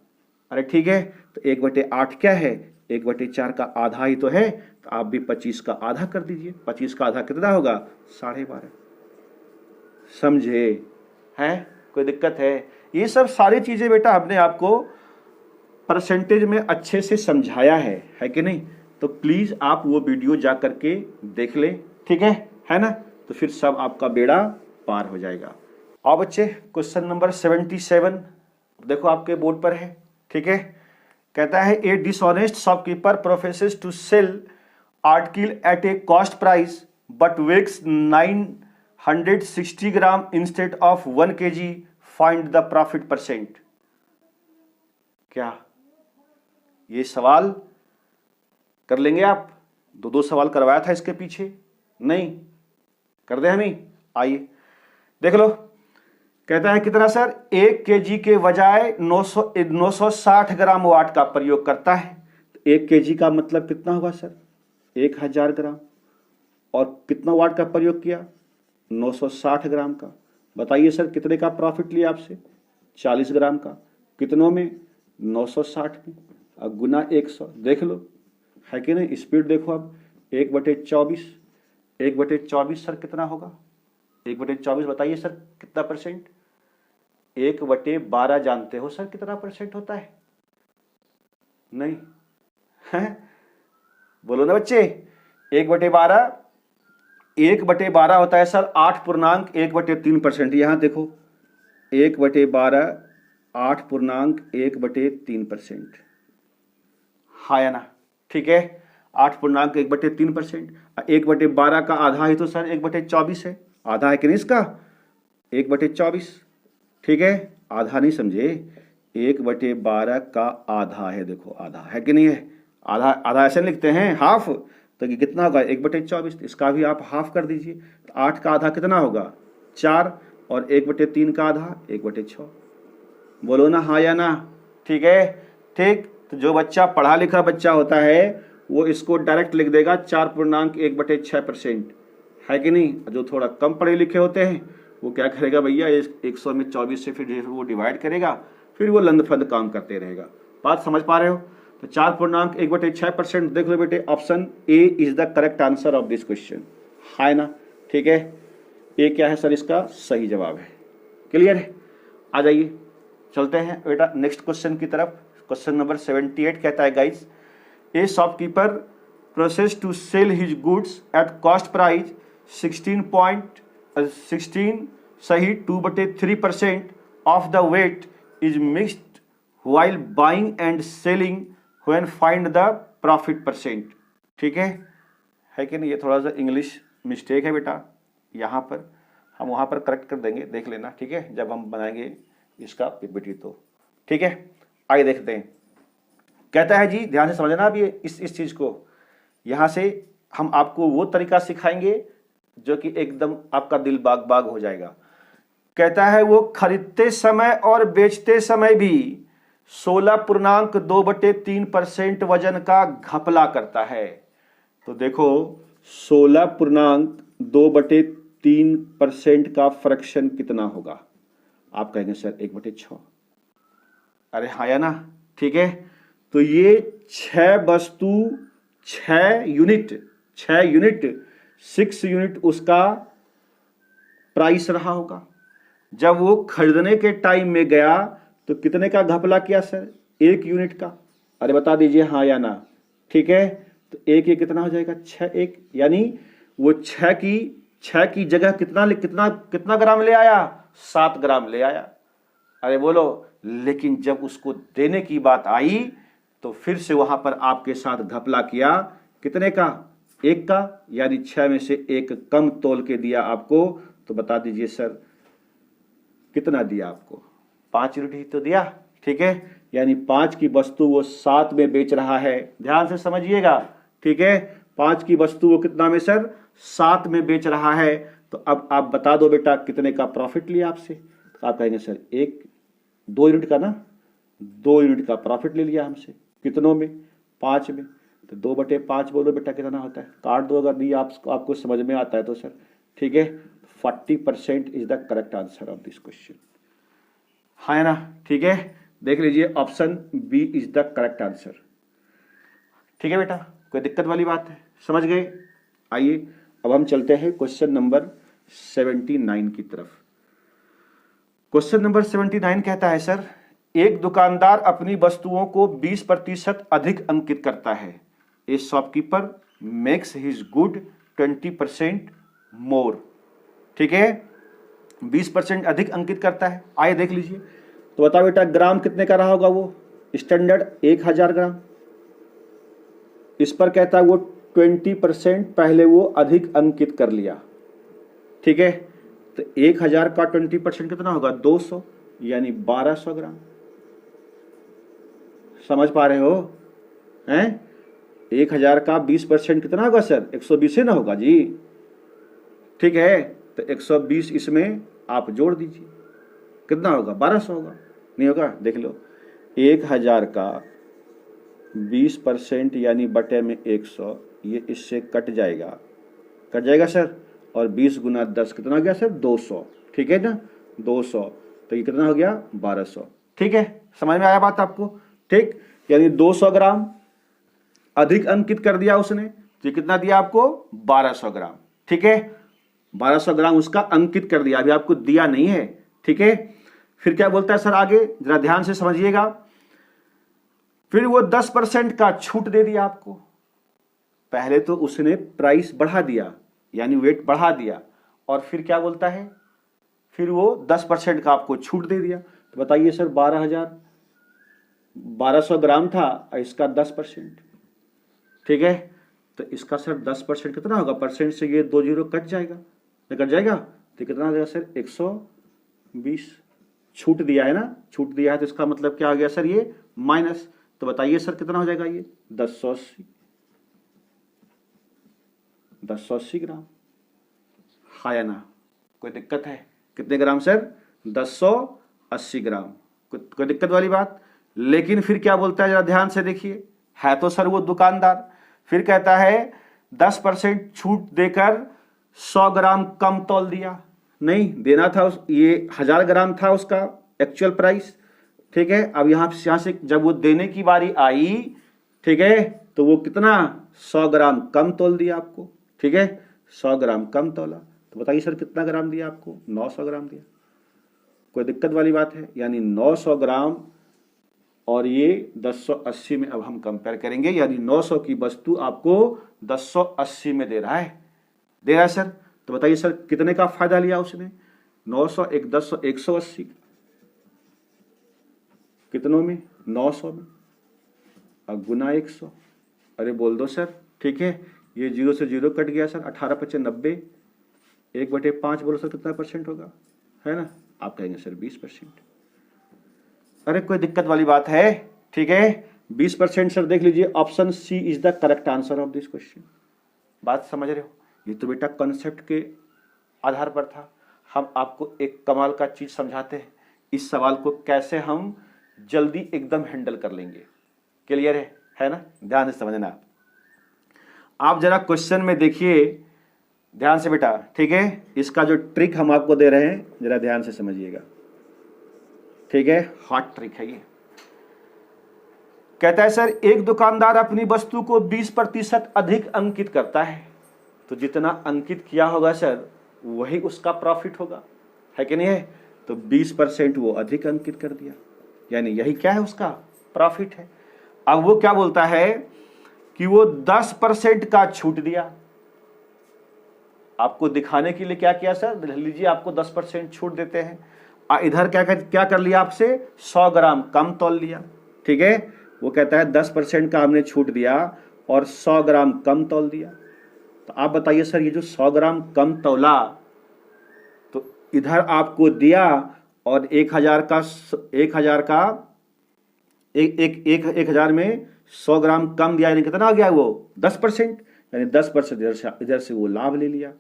अरे ठीक है, तो 1/8 क्या है? 1/4 का आधा ही तो है, तो आप भी 25 का आधा कर दीजिए। 25 का आधा कितना होगा? 12.5। समझे? हैं? कोई दिक्कत है? ये सब सारी चीजें बेटा हमने आपको परसेंटेज में अच्छे से समझाया है कि नहीं? तो प्लीज आप वो वीडियो जा करके देख ले, ठीक है ना? तो फिर सब आपका बेड़ा पार हो जाएगा। और बच्चे क्वेश्चन नंबर 77 देखो आपके बोर्ड पर है। ठीक है, कहता है a dishonest shopkeeper professes to sell article at a cost price but weighs 960 gram instead of 1 kg, find the profit percent. क्या ये सवाल कर लेंगे आप? दो सवाल करवाया था इसके पीछे, नहीं कर दे हम ही? आइए देख लो। कहता है कितना सर? 1 kg के बजाय 960 ग्राम वाट का प्रयोग करता है। 1 kg का मतलब कितना होगा सर? 1000 ग्राम। और कितना वाट का प्रयोग किया? 960 ग्राम का। बताइए सर कितने का प्रॉफिट लिया आपसे? 40 ग्राम का। कितनों में? 960 में। अब गुना 100, देख लो है कि नहीं। स्पीड देखो अब, 1/24। 1/24 सर कितना होगा? 1/24 बताइए सर कितना परसेंट? 1/12 जानते हो सर कितना परसेंट होता है? नहीं है? बोलो ना बच्चे। 1/12 1/12 होता है सर 8.1/3%। यहां देखो 1/12 8.1/3%। हाँ या ना? ठीक है, 8.1/3%। 1/12 का आधा ही तो सर 1/24 है। आधा है कि नहीं इसका? 1/24। ठीक है, आधा नहीं समझे, 1/12 का आधा है। देखो आधा है कि नहीं है? आधा आधा ऐसे लिखते हैं, हाफ। तो ये कितना होगा? 1/24। इसका भी आप हाफ कर दीजिए। तो 8 का आधा कितना होगा? 4। और 1/3 का आधा 1/6। बोलो ना हाँ या ना? ठीक है, ठीक। तो जो बच्चा पढ़ा लिखा बच्चा होता है वो इसको डायरेक्ट लिख देगा 4.1/6%, है कि नहीं? जो थोड़ा कम पढ़े लिखे होते हैं वो क्या करेगा भैया, 100 में 24 से फिर वो डिवाइड करेगा, फिर वो लंदफंद काम करते रहेगा। बात समझ पा रहे हो? तो 4.1/6%। देख लो बेटे, option A is the correct answer of this question, है ना? ठीक है, ए क्या है सर इसका सही जवाब है। क्लियर है? आ जाइए चलते हैं बेटा नेक्स्ट क्वेश्चन की तरफ। क्वेश्चन नंबर 78 कहता है guys, a shopkeeper professes to sell his goods at cost price 16 सही 2/3% of the weight is mixed while buying and selling when find the profit percent. ठीक है कि नहीं? ये थोड़ा सा इंग्लिश मिस्टेक है बेटा, यहाँ पर हम वहाँ पर करेक्ट कर देंगे, देख लेना। ठीक है, जब हम बनाएंगे इसका पीपीटी तो। ठीक है, आइए देखते हैं। कहता है जी, ध्यान से समझना अब ये इस चीज को। यहां से हम आपको वो तरीका सिखाएंगे जो कि एकदम आपका दिल बाग बाग हो जाएगा। कहता है वो खरीदते समय और बेचते समय भी 16.2/3% वजन का घपला करता है। तो देखो 16.2/3% का फ्रैक्शन कितना होगा? आप कहेंगे सर 1/6। अरे हाँ या ना? ठीक है, तो ये 6 वस्तु 6 यूनिट 6 यूनिट उसका प्राइस रहा होगा। जब वो खरीदने के टाइम में गया तो कितने का घपला किया सर? 1 यूनिट का। अरे बता दीजिए हाँ या ना? ठीक है, तो एक ये कितना हो जाएगा? 6 1, यानी वो 6 की जगह कितना ग्राम ले आया? 7 ग्राम ले आया। अरे बोलो, लेकिन जब उसको देने की बात आई तो फिर से वहां पर आपके साथ घपला किया। कितने का? 1 का, यानी 6 में से 1 कम तोल के दिया आपको। तो बता दीजिए सर कितना दिया आपको? 5 यूनिट ही तो दिया। ठीक है, यानी 5 की वस्तु वो 7 में बेच रहा है। ध्यान से समझिएगा। ठीक है, 5 की वस्तु वो कितना में सर? 7 में बेच रहा है। तो अब आप बता दो बेटा कितने का प्रॉफिट लिया आपसे? तो आप कहेंगे सर 2 यूनिट का ना, 2 यूनिट का प्रॉफिट ले लिया हमसे। कितनों में? 5 में। तो 2/5 बोलो बेटा कितना होता है? काट दो अगर नहीं आपको समझ में आता है तो सर। ठीक है, 40% is the correct answer of this question, है ना? ठीक है, देख लीजिए option B is the correct answer. ठीक है बेटा, कोई दिक्कत वाली बात है? समझ गए? आइए अब हम चलते हैं क्वेश्चन नंबर 79 की तरफ। क्वेश्चन नंबर 79 कहता है सर, एक दुकानदार अपनी वस्तुओं को 20% अधिक अंकित करता है। ए शॉपकीपर मेक्स हिज गुड 20% मोर। ठीक है, 20% अधिक अंकित करता है। आइए देख लीजिए। तो बताओ बेटा ग्राम कितने का रहा होगा? वो स्टैंडर्ड 1000 ग्राम। इस पर कहता है वो 20% पहले वो अधिक अंकित कर लिया। ठीक है, तो 1000 का 20% कितना होगा? 200, यानी 1200 ग्राम। समझ पा रहे हो? हैं? 1000 का 20% कितना होगा सर? 120 ही ना होगा जी। ठीक है, तो 120 इसमें आप जोड़ दीजिए, कितना होगा? 1200 होगा। नहीं होगा? देख लो, 1000 का 20% यानी बटे में 100, ये इससे कट जाएगा सर। और 20 गुना 10 कितना हो गया सर 200, ठीक है ना 200, तो ये कितना हो गया 1200, ठीक है, समझ में आया बात आपको, ठीक, यानी 200 ग्राम अधिक अंकित कर दिया उसने, तो ये कितना दिया आपको 1200 ग्राम, ठीक है, 1200 ग्राम उसका अंकित कर दिया, अभी आपको दिया नहीं है, ठीक है। फिर क्या बोलता है सर आगे, जरा ध्यान से समझिएगा, फिर वो 10% का छूट दे दिया आपको। पहले तो उसने प्राइस बढ़ा दिया यानी वेट बढ़ा दिया, और फिर क्या बोलता है, फिर वो 10% का आपको छूट दे दिया। तो बताइए सर 1200 ग्राम था, इसका 10%, ठीक है, तो इसका सर 10% कितना होगा, परसेंट से ये 2 जीरो कट जाएगा, कट जाएगा, तो कितना आ जाएगा सर 120, छूट दिया है ना, छूट दिया है, तो इसका मतलब क्या आ गया सर ये माइनस, तो बताइए सर कितना हो जाएगा ये 1080 ग्राम, हाँ या ना, कोई दिक्कत है, कितने ग्राम सर 1080 ग्राम, कोई दिक्कत वाली बात। लेकिन फिर क्या बोलता है जरा ध्यान से देखिए, है तो सर वो दुकानदार, फिर कहता है 10% छूट देकर 100 ग्राम कम तौल दिया, नहीं देना था ये 1000 ग्राम था उसका एक्चुअल प्राइस, ठीक है, अब यहां से जब वो देने की बारी आई, ठीक है, तो वो कितना 100 ग्राम कम तौल दिया आपको, ठीक है, 100 ग्राम कम तौला, तो बताइए सर कितना ग्राम दिया आपको 900 ग्राम दिया, कोई दिक्कत वाली बात है, यानी 900 ग्राम और ये 1080 में अब हम कंपेयर करेंगे, यानी 900 की वस्तु आपको 1080 में दे रहा है सर, तो बताइए सर कितने का फायदा लिया उसने, 900 एक 10 180, कितनों में 900 में, अब गुना 100, अरे बोल दो सर, ठीक है, ये 0 से 0 कट गया सर, 18 पचे 90, 1/5 बोलो सर कितना परसेंट होगा, है ना, आप कहेंगे सर 20%, अरे कोई दिक्कत वाली बात है, ठीक है, 20% सर, देख लीजिए option C is the correct answer of this question, बात समझ रहे हो, ये तो बेटा कॉन्सेप्ट के आधार पर था, हम आपको एक कमाल का चीज समझाते हैं, इस सवाल को कैसे हम जल्दी एकदम हैंडल कर लेंगे, क्लियर है ना, ध्यान से समझना, आप जरा क्वेश्चन में देखिए ध्यान से बेटा, ठीक है, इसका जो ट्रिक हम आपको दे रहे हैं जरा ध्यान से समझिएगा, ठीक है, हॉट ट्रिक है ये, कहता है सर एक दुकानदार अपनी वस्तु को 20% अधिक अंकित करता है, तो जितना अंकित किया होगा सर वही उसका प्रॉफिट होगा, है कि नहीं है, तो 20% वो अधिक अंकित कर दिया, यानी यही क्या है उसका प्रॉफिट है। अब वो क्या बोलता है कि वो 10% का छूट दिया, आपको दिखाने के लिए क्या किया सर, लीजिए आपको 10% छूट देते हैं, इधर क्या कर लिया आपसे 100 ग्राम कम तौल लिया, ठीक है, वो कहता है 10% का हमने छूट दिया और 100 ग्राम कम तौल दिया, तो आप बताइए सर ये जो 100 ग्राम कम तौला, तो इधर आपको दिया और 1000 में 100 ग्राम कम दिया, यानी कितना आ गया वो 10%, यानी 10% इधर से वो लाभ ले लिया,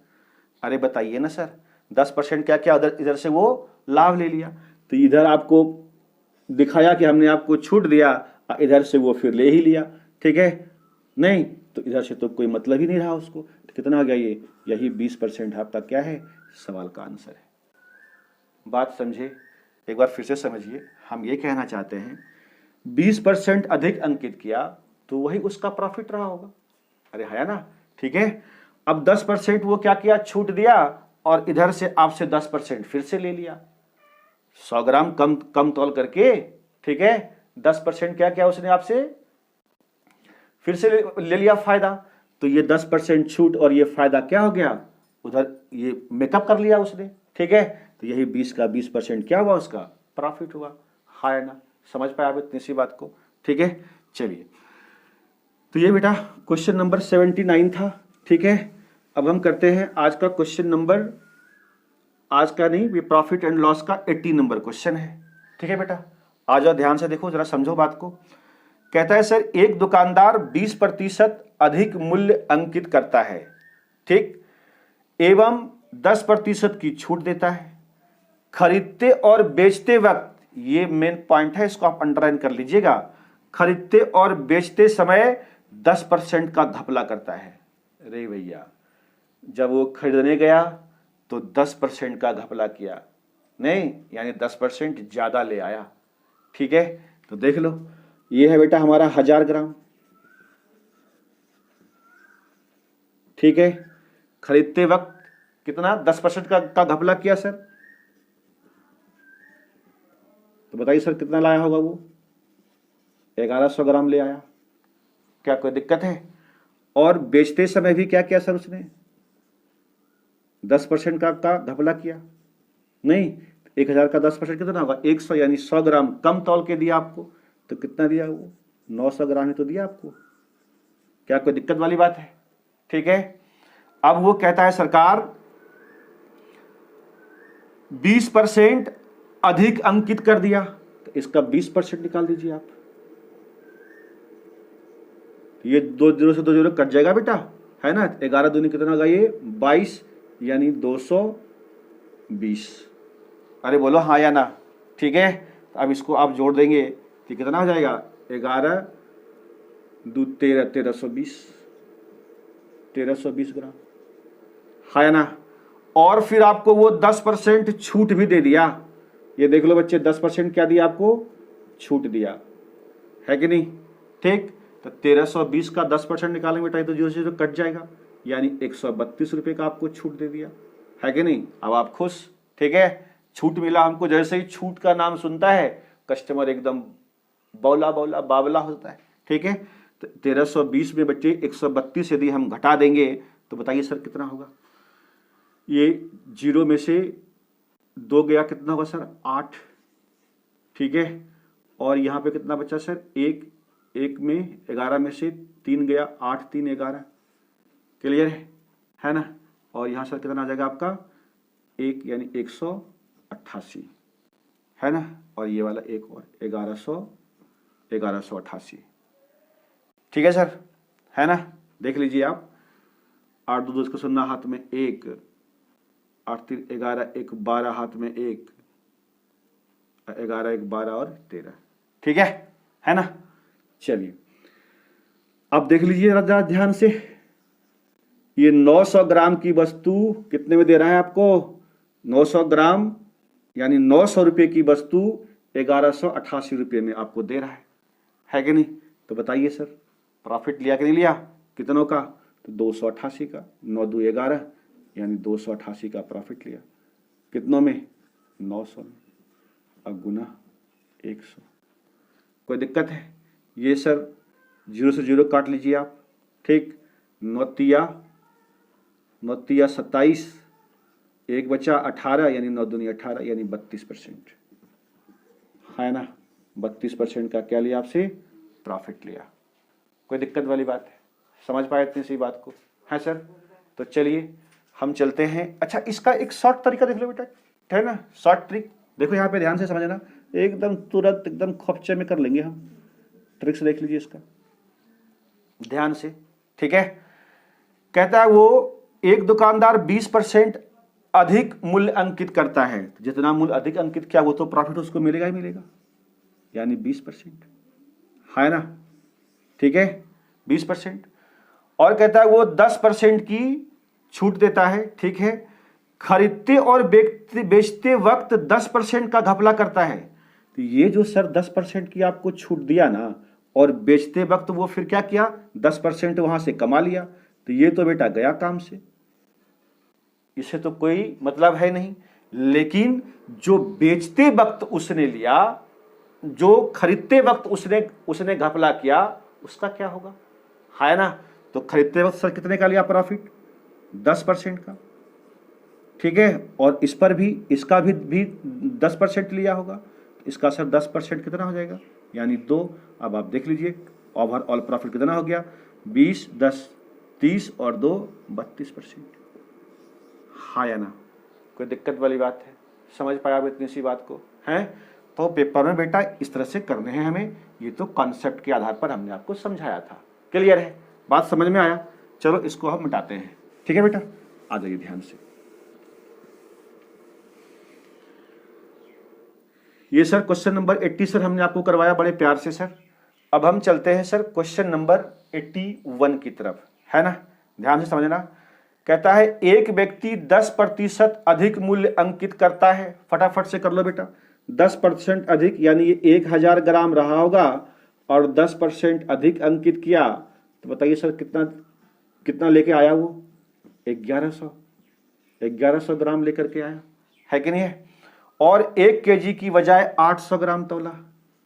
अरे बताइए ना सर 10% क्या क्या इधर से वो लाभ ले लिया, तो इधर आपको दिखाया कि हमने आपको छूट दिया, इधर से वो फिर ले ही लिया, ठीक है, नहीं तो इधर से तो कोई मतलब ही नहीं रहा उसको, तो कितना आ गया ये, यही 20% आपका क्या है सवाल का आंसर है, बात समझे, एक बार फिर से समझिए, हम ये कहना चाहते हैं 20% अधिक अंकित किया तो वही उसका प्रॉफिट रहा होगा, अरे है ना, ठीक है, अब 10% वो क्या किया छूट दिया और इधर से आपसे 10% फिर से ले लिया, 100 ग्राम कम तौल करके, ठीक है, 10% क्या किया उसने आपसे फिर से ले लिया फायदा, तो ये 10% छूट और ये फायदा क्या हो गया, उधर ये मेकअप कर लिया उसने, ठीक है, तो यही 20 का 20% क्या हुआ उसका प्रॉफिट हुआ, है ना, समझ पाए आप इतनी सी बात को, ठीक है, चलिए, तो ये बेटा क्वेश्चन नंबर 79 था, ठीक है, अब हम करते हैं आज का क्वेश्चन नंबर, आज का नहीं, ये प्रॉफिट एंड लॉस का 80 नंबर क्वेश्चन है, ठीक है बेटा, आ जाओ ध्यान से देखो जरा समझो बात को, कहता है सर एक दुकानदार 20% अधिक मूल्य अंकित करता है, ठीक, एवं 10% की छूट देता है, खरीदते और बेचते वक्त, ये मेन पॉइंट है, इसको आप अंडरलाइन कर लीजिएगा, खरीदते और बेचते समय 10% का घपला करता है, अरे भैया जब वो खरीदने गया तो 10% का घपला किया, नहीं यानी 10% ज़्यादा ले आया। ठीक है, तो देख लो ये है बेटा हमारा 1000 ग्राम। ठीक है, खरीदते वक्त कितना 10% का घपला किया सर, तो बताइए सर कितना लाया होगा वो? 1100 ग्राम ले आया। क्या कोई दिक्कत है? और बेचते समय भी क्या किया सर उसने? 10% का घपला किया, नहीं 1000 का 10% कितना होगा? 100, यानी 100 ग्राम कम तौल के दिया आपको, तो कितना दिया वो? 900 ग्राम ही तो दिया आपको। क्या कोई दिक्कत वाली बात है? ठीक है, अब वो कहता है सरकार 20% अधिक अंकित कर दिया, तो इसका 20% निकाल दीजिए आप। ये 2 जीरो से 2 जीरो कट जाएगा बेटा, है ना। 11 दूनी कितना होगा? ये 22, यानी 220। अरे बोलो हाँ या ना? ठीक है, अब इसको आप जोड़ देंगे तो कितना हो जाएगा? 11 2 13, 1320 ग्राम, है ना। और फिर आपको वो 10% छूट भी दे दिया। ये देख लो बच्चे, 10% क्या दिया आपको? छूट दिया, है कि नहीं? ठीक, तो 1320 का 10% निकालेंगे बेटा, तो 0 से 0 कट जाएगा, यानी 132 रुपये का आपको छूट दे दिया, है कि नहीं? अब आप खुश? ठीक है, छूट मिला हमको। जैसे ही छूट का नाम सुनता है कस्टमर एकदम बौला बौला बावला होता है। ठीक है, तो 1320 में बच्चे 132 यदि हम घटा देंगे तो बताइए सर कितना होगा? ये 0 में से 2 गया, कितना होगा सर? 8। ठीक है, और यहाँ पे कितना बचा सर? 1 में 11 में से 3 गया, 8 3 11। क्लियर है ना। और यहाँ सर कितना आ जाएगा आपका? 1, यानी 188, है ना। और ये वाला एक और 1188। ठीक है सर, है ना। देख लीजिए आप, 8 2 2 को 0 हाथ में 1, 8 3 11, 1 12 हाथ में 1, 11 1 12 और 13। ठीक है ना। चलिए अब देख लीजिए जरा ध्यान से, ये 900 ग्राम की वस्तु कितने में दे रहा है आपको? 900 ग्राम यानी 900 रुपये की वस्तु 1188 रुपये में आपको दे रहा है कि नहीं? तो बताइए सर प्रॉफिट लिया कि नहीं लिया? कितनों का? तो 288 का, 9 2 11, यानी 288 का प्रॉफिट लिया। कितनों में? 900 में। अब गुना 100। कोई दिक्कत है? ये सर 0 से 0 काट लीजिए आप। ठीक, 9 तिया 27, 1 बचा 18, यानी 9 दूनी 18, यानी 32%, है ना। 32% का क्या लिया आपसे? प्रॉफिट लिया। कोई दिक्कत वाली बात है? समझ पाए इतनी सी बात को? है सर। तो चलिए हम चलते हैं। अच्छा, इसका एक शॉर्ट तरीका देख लो बेटा, है ना। शॉर्ट ट्रिक देखो, यहाँ पे ध्यान से समझना, एकदम तुरंत एकदम खोपचे में कर लेंगे हम। ट्रिक्स देख लीजिए इसका ध्यान से। ठीक है, कहता है वो एक दुकानदार 20% अधिक मूल्य अंकित करता है, जितना मूल्य अधिक अंकित किया वो तो प्रॉफिट उसको मिलेगा ही मिलेगा, यानी 20%, है ना। ठीक है, 20%। और कहता है वो 10% की छूट देता है। ठीक है, खरीदते और बेचते वक्त 10% का घपला करता है। तो ये जो सर 10% की आपको छूट दिया ना, और बेचते वक्त वो फिर क्या किया? 10% वहां से कमा लिया, तो ये तो बेटा गया काम से, इसे तो कोई मतलब है नहीं। लेकिन जो बेचते वक्त उसने लिया, जो खरीदते वक्त उसने घपला किया, उसका क्या होगा? है ना। तो खरीदते वक्त सर कितने का लिया प्रॉफिट? 10% का। ठीक है, और इस पर भी इसका भी 10% लिया होगा, इसका सर 10% कितना हो जाएगा? यानी 2। अब आप देख लीजिए ओवरऑल प्रॉफिट कितना हो गया? 20 10 30 और 2 32%, हाँ या ना। कोई दिक्कत वाली बात है? समझ पाया आप इतनी सी बात को? हैं तो पेपर में बेटा इस तरह से करने हैं हमें। ये तो कॉन्सेप्ट के आधार पर हमने आपको समझाया था। क्लियर है? बात समझ में आया? चलो इसको हम मिटाते हैं। ठीक है बेटा, आ जाइए ध्यान से। ये सर क्वेश्चन नंबर 80 सर हमने आपको करवाया बड़े प्यार से सर। अब हम चलते हैं सर क्वेश्चन नंबर 81 की तरफ, है ना। ध्यान से समझना। कहता है एक व्यक्ति 10% अधिक मूल्य अंकित करता है। फटाफट से कर लो बेटा, 10% अधिक यानी ये 1000 ग्राम रहा होगा और 10% अधिक अंकित किया तो बताइए सर कितना कितना लेके आया वो? 1100 ग्राम लेकर के आया है कि नहीं है। और 1 केजी की बजाय 800 ग्राम तौला।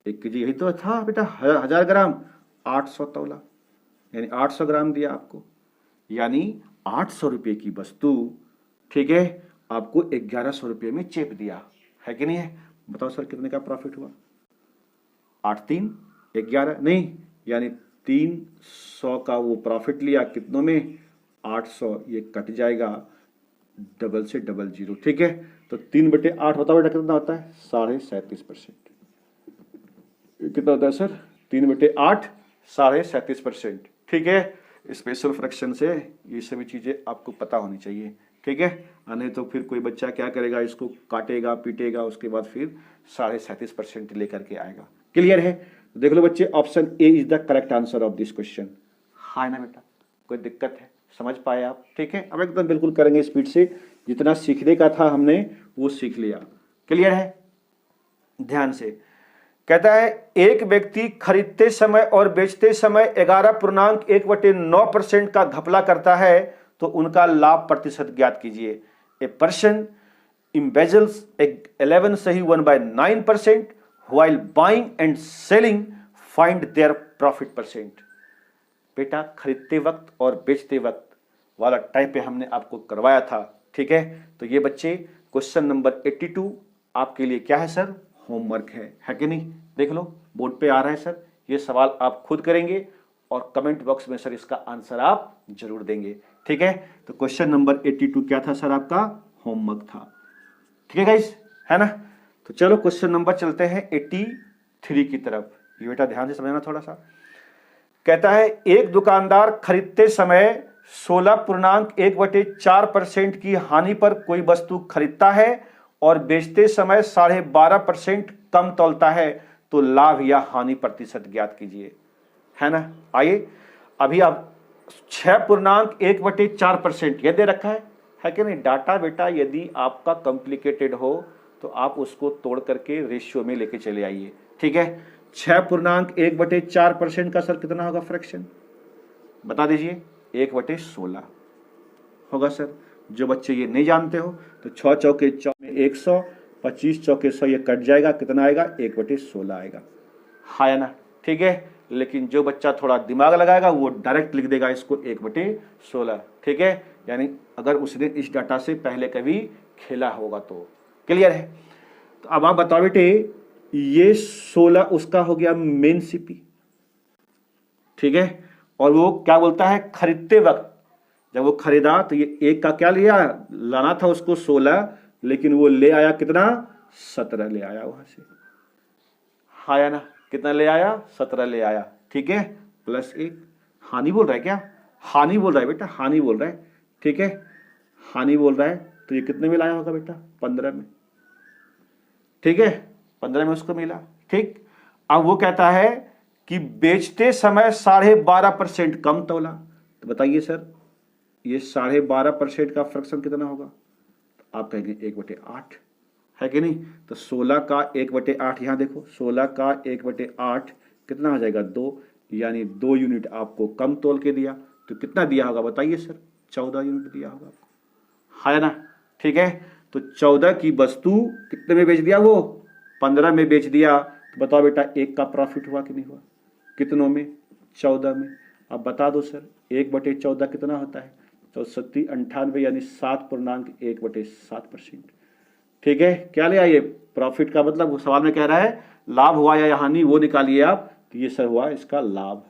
1 केजी यही तो था बेटा, 1000 ग्राम 800 तौला, यानी 800 ग्राम दिया आपको, यानी 800 रुपये की वस्तु, ठीक है, आपको 1100 रुपये में चेप दिया है कि नहीं है। बताओ सर कितने का प्रॉफिट हुआ? 8 3 11 नहीं, यानी 300 का वो प्रॉफिट लिया, कितनों में? 800, ये कट जाएगा डबल से डबल जीरो, ठीक है। तो 3/8 बताओ बेटा कितना होता है? 37.5%। कितना होता है सर? 3/8 37.5%, ठीक है। स्पेशल फ्रैक्शन से ये सभी चीजें आपको पता होनी चाहिए, ठीक है। नहीं तो फिर कोई बच्चा क्या करेगा, इसको काटेगा पीटेगा, उसके बाद फिर 37.5% लेकर के आएगा। क्लियर है? देख लो बच्चे, option A is the correct answer of this question. हाँ ना बेटा, कोई दिक्कत है? समझ पाए आप? ठीक है, अब एकदम बिल्कुल करेंगे स्पीड से, जितना सीखने का था हमने वो सीख लिया। क्लियर है? ध्यान से। कहता है एक व्यक्ति खरीदते समय और बेचते समय 11.1/9% का घपला करता है तो उनका लाभ प्रतिशत ज्ञात कीजिए। ए पर्सन embezzles 11 सही 1/9% while buying and selling find their profit percent। बेटा खरीदते वक्त और बेचते वक्त वाला टाइप पे हमने आपको करवाया था, ठीक है। तो ये बच्चे क्वेश्चन नंबर 82 आपके लिए क्या है सर? होमवर्क है कि नहीं? देख लो बोर्ड पे आ रहा है सर, ये सवाल आप खुद करेंगे और कमेंट बॉक्स में सर इसका आंसर आप जरूर देंगे, ठीक है। तो क्वेश्चन नंबर 82 क्या था सर? आपका होमवर्क था, ठीक है गाइस, है ना। तो चलो क्वेश्चन नंबर चलते हैं 83 की तरफ। ये बेटा ध्यान से समझना थोड़ा सा। कहता है एक दुकानदार खरीदते समय 16.1/4% की हानि पर कोई वस्तु खरीदता है और बेचते समय 12.5% कम तौलता है तो लाभ या हानि प्रतिशत ज्ञात कीजिए, है ना। आइए अभी आप 6.1/4% यह दे रखा है कि नहीं। डाटा बेटा यदि आपका कॉम्प्लिकेटेड हो तो आप उसको तोड़ करके रेशियो में लेके चले आइए, ठीक है। 6.1/4% का सर कितना होगा फ्रैक्शन? बता दीजिए। 1/16 होगा सर। जो बच्चे ये नहीं जानते हो तो 6 चौके 4 में 100, 25 चौके 100, ये कट जाएगा, कितना आएगा? 1/16 आएगा, हाँ ना, ठीक है। लेकिन जो बच्चा थोड़ा दिमाग लगाएगा वो डायरेक्ट लिख देगा इसको 1/16, ठीक है। यानी अगर उसने इस डाटा से पहले कभी खेला होगा तो। क्लियर है? तो अब आप बताओ बेटे, ये 16 उसका हो गया मेन सीपी, ठीक है। और वो क्या बोलता है? खरीदते वक्त जब वो खरीदा तो ये एक का क्या लिया, लाना था उसको 16, लेकिन वो ले आया कितना? 17 ले आया वहां से, हाँ या ना। कितना ले आया? 17 ले आया, ठीक है। +1 हानि बोल रहा है क्या? हानि बोल रहा है बेटा, हानि बोल रहा है, ठीक है। हानि बोल रहा है तो ये कितने में लाया होगा बेटा? 15 में, ठीक है। 15 में उसको मिला, ठीक। अब वो कहता है कि बेचते समय 12.5% कम तौला, तो बताइए सर ये 12.5% का फ्रैक्शन कितना होगा? तो आप कहेंगे 1/8, है कि नहीं। तो 16 का 1/8 यहाँ देखो, 16 का 1/8 कितना हो जाएगा? 2, यानी 2 यूनिट आपको कम तोल के दिया। तो कितना दिया होगा बताइए सर? 14 यूनिट दिया होगा आपको, है ना, ठीक है। तो 14 की वस्तु कितने में बेच दिया? वो 15 में बेच दिया। तो बताओ बेटा एक का प्रॉफिट हुआ कि नहीं हुआ? कितनों में? 14 में। अब बता दो सर 1/14 कितना होता है? 64 98, यानी 7.1/7%, ठीक है। क्या लिया ये? प्रॉफिट का मतलब सवाल में कह रहा है लाभ हुआ या हानि, वो निकालिए आप। तो ये सर हुआ इसका लाभ,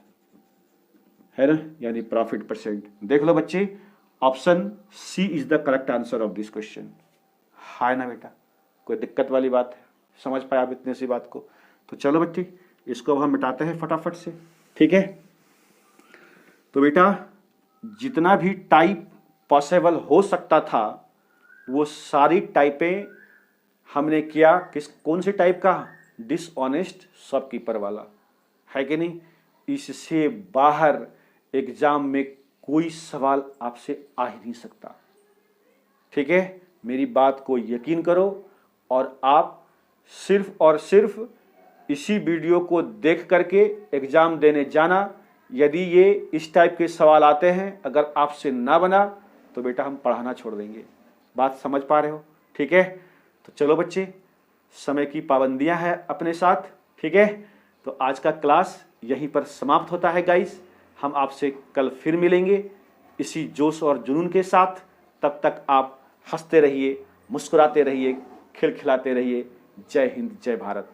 है ना, यानी प्रॉफिट परसेंट। देख लो बच्चे, option C is the correct answer of this question, है ना बेटा। कोई दिक्कत वाली बात है? समझ पाए आप इतने सी बात को? तो चलो बच्चे इसको अब हम मिटाते हैं फटाफट से, ठीक है। तो बेटा जितना भी टाइप पॉसिबल हो सकता था वो सारी टाइपें हमने किया। कौन सी टाइप का? डिसऑनेस्ट शॉपकीपर वाला, है कि नहीं। इससे बाहर एग्जाम में कोई सवाल आपसे आ ही नहीं सकता। ठीक है, मेरी बात को यकीन करो और आप सिर्फ और सिर्फ इसी वीडियो को देख करके एग्जाम देने जाना। यदि ये इस टाइप के सवाल आते हैं, अगर आपसे ना बना तो बेटा हम पढ़ाना छोड़ देंगे। बात समझ पा रहे हो? ठीक है, तो चलो बच्चे, समय की पाबंदियां हैं अपने साथ। ठीक है, तो आज का क्लास यहीं पर समाप्त होता है गाइस। हम आपसे कल फिर मिलेंगे इसी जोश और जुनून के साथ। तब तक आप हंसते रहिए, मुस्कुराते रहिए, खिलखिलाते रहिए। जय हिंद, जय भारत।